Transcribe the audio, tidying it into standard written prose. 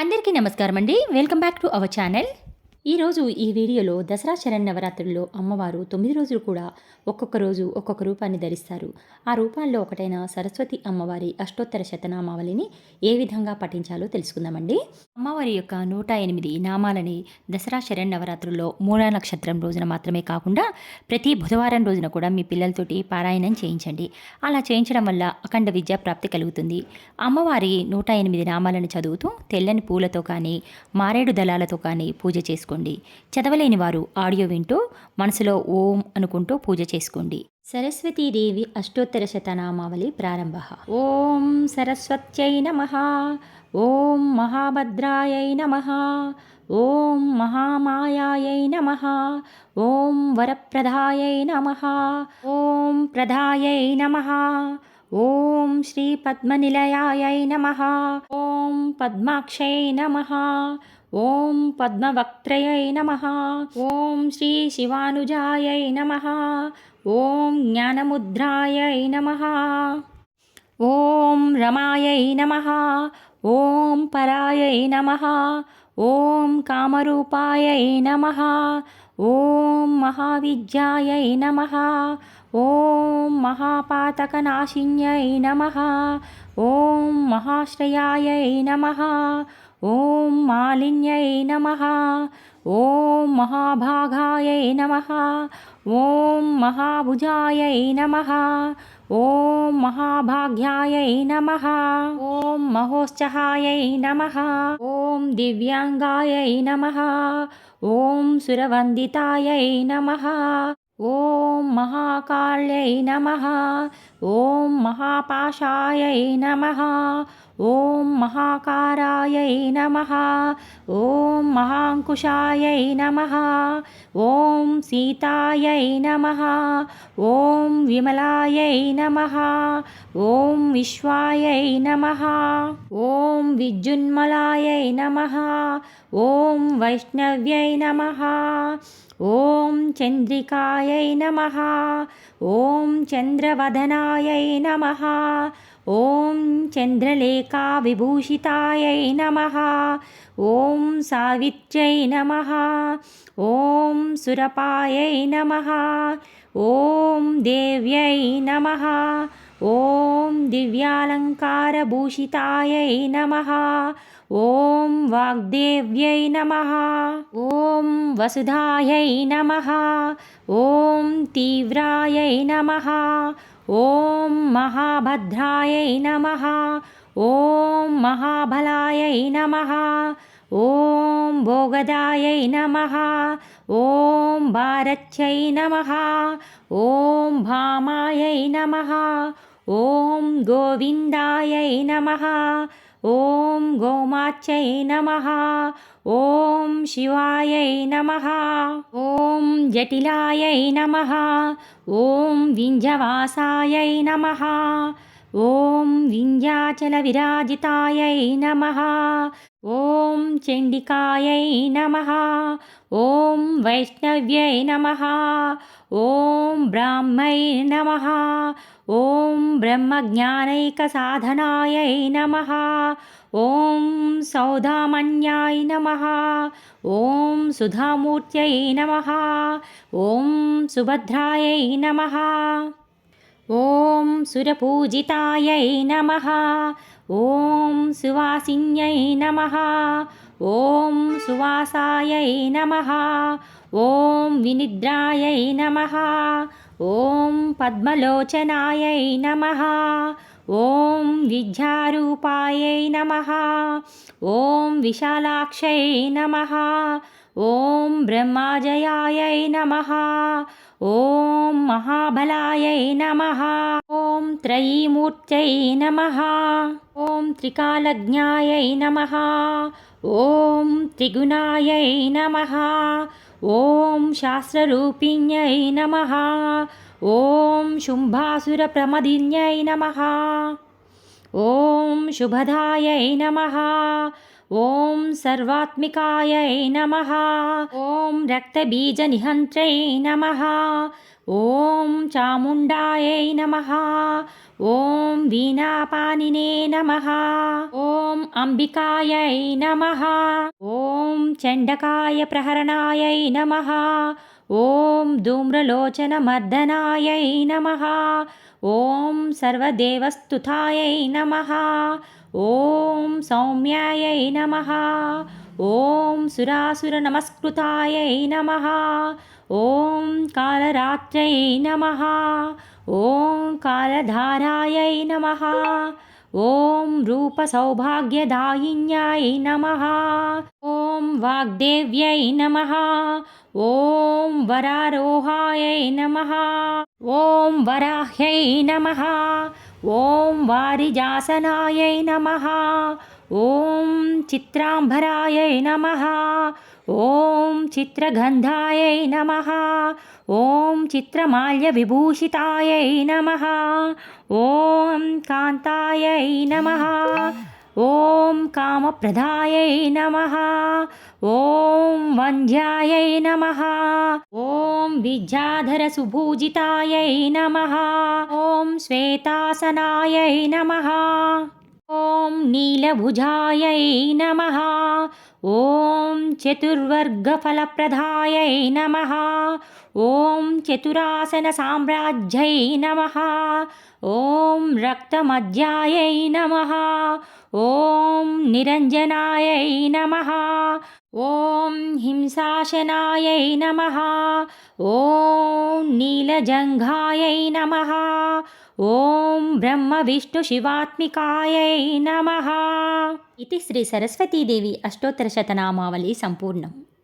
అందరికీ నమస్కారం అండి. Welcome back to our channel. ఈరోజు ఈ వీడియోలో దసరా శరన్నవరాత్రుల్లో అమ్మవారు 9 రోజులు కూడా ఒక్కొక్క రోజు ఒక్కొక్క రూపాన్ని ధరిస్తారు. ఆ రూపాల్లో ఒకటైన సరస్వతి అమ్మవారి అష్టోత్తర శతనామావళిని ఏ విధంగా పఠించాలో తెలుసుకుందామండి. అమ్మవారి యొక్క 108 నామాలని దసరా శరన్నవరాత్రుల్లో మూలా నక్షత్రం రోజున మాత్రమే కాకుండా ప్రతి బుధవారం రోజున కూడా మీ పిల్లలతోటి పారాయణం చేయించండి. అలా చేయించడం వల్ల అఖండ విద్యా ప్రాప్తి కలుగుతుంది. అమ్మవారి 108 నామాలను చదువుతూ తెల్లని పూలతో కానీ మారేడు దళాలతో కానీ పూజ చేసుకోండి. చదవలేని వారు ఆడియో వింటూ మనసులో ఓం అనుకుంటూ పూజ చేసుకోండి. సరస్వతీదేవి అష్టోత్తర శతనామావళి ప్రారంభ. ఓం సరస్వత్యై నమః. ఓం మహాభద్రాయై నమః. ఓం మహామాయాయై నమః. ఓం వరప్రదాయై నమః. ఓం ప్రదాయై నమః. ఓం శ్రీ పద్మనిలయాయై నమః. ఓం పద్మాక్షై నమః. ఓం పద్మవక్త్రయై నమః. ఓం శ్రీ శివానుజాయై నమః. ఓం జ్ఞానముద్రాయై నమః. ఓం రమాయై నమః. ఓం పరాయై నమః. ఓం కామరూపాయై నమః. ఓం మహావిద్యాయై నమః. ఓం మహాపాతకనాశిన్యై నమః. ఓం మహాశ్రయాయై నమః. ఓం మాలిన్యై నమః. ఓం మహాభాగాయై నమః. ఓం మహాభుజాయై నమః. ఓం మహాభాగ్యాయై నమః. ఓం మహోత్సహాయై నమః. ఓం దివ్యాంగాయై నమః. ఓం సురవందితాయై నమః. ఓం మహాకాళ్యై నమః. ఓం మహాపాశాయై నమః. ఓం మహాకారాయై నమః. ఓం మహాంకుశాయై నమః. ఓం సీతాయై నమః. ఓం విమలాయై నమః. ఓం విశ్వాయై నమః. ఓం విద్యున్మలాయై నమః. ఓం వైష్ణవ్యై నమః. ఓం చంద్రికాయై నమః. ఓం చంద్రవదనాయై నమః. ఓం చంద్రలేఖా విభూషితాయై నమః. ఓం సావిత్ర్యై నమః. ఓం సురపాయై నమః. ఓం దేవ్యై నమః. ఓం దివ్యాలంకారభూషితాయై నమః. ఓం వాగ్దేవ్యై నమః. ఓం వసుధాయై నమః. ఓం తీవ్రాయై నమః. ఓం మహాభద్రాయై నమః. ఓం మహాబలాయై నమః. ఓం భోగదాయై నమః. ఓం భారత్యై నమః. ఓం భామాయై నమః. ఓం గోవిందాయై నమః. ఓం గోమాత్యై నమః. ఓం శివాయై నమః. ఓం జటిలాయై నమః. ఓం వింధ్యవాసాయై నమః. ఓం వింధ్యాచల విరాజితాయై నమః. ఓం చండికాయై నమః. ఓం వైష్ణవ్యై నమః. ఓం బ్రాహ్మై నమః. ఓం బ్రహ్మజ్ఞానైకసాధనాయై నమః. ఓం సౌదామన్యాయ నమః. ఓం సుధామూర్త్యై నమః. ఓం సుభద్రాయై నమః. ఓం సురపూజితాయై నమః. ఓం సువాసిన్యై నమః. ఓం సువాసాయై నమః. ఓం వినిద్రాయై నమః. ఓం పద్మలోచనాయై నమః. ఓం విద్యారూపాయై నమః. ఓం విశాలాక్షై నమః. ఓం బ్రహ్మజయాయై నమః. ఓం మహాబలాయై నమః. ఓం త్రయీమూర్త్యై నమః. ఓం త్రికాలజ్ఞాయై నమః. ఓం త్రిగుణాయై నమః. ఓం శాస్త్రరూపిణ్యై నమః. ఓం శుంభాసురప్రమదిన్యై నమః. ఓం శుభదాయై నమః. ఓం సర్వాత్మికాయై నమః. ఓం రక్తబీజనిహంత్రై నమః. ॐ चामुण्डायै नमः। ॐ वीणापाणिने नमः। ॐ अम्बिकायै नमः। ॐ चण्डकाय प्रहरणायै नमः। ॐ धूम्रलोचनमर्दनायै नमः। ॐ सर्वदेवस्तुतायै नमः। ॐ सौम्यायै नमः। ॐ सुरासुरनमस्कृतायै नमः। ॐ कालरात्र्यै नमः। ॐ कालधारायै नमः। ॐ रूपसौभाग्यदायिन्याय नमः। ॐ वाग्देव्यै नमः। ॐ वरारोहायै नमः। ॐ वराह्यै नमः। ॐ वारिजासनायै नमः। ॐ चित्राम्बरायै नमः। ॐ चित्रगन्धायै नमः। ॐ चित्रमाल्यविभूषितायै नमः। ॐ कान्तायै नमः। ॐ कामप्रदायै नमः। ॐ वन्द्यायै नमः। ॐ विद्याधरसुभूजितायै नमः। ॐ श्वेतासनायै नमः। ॐ नीलभुजायै नमः। ॐ चतुर्वर्गफलप्रदायै नमः। ॐ चतुरासनसाम्राज्यै नमः। ॐ रक्तमध्यायै नमः। ॐ निरञ्जनायै नमः। ॐ हिंसाशनायै नमः। ॐ नीलजङ्घायै नमः। ॐ ब्रह्मविष्णुशिवात्मिकायै नमः। इति श्री सरस्वतीदेवी अष्टोत्तरशतनामावली सम्पूर्णम्।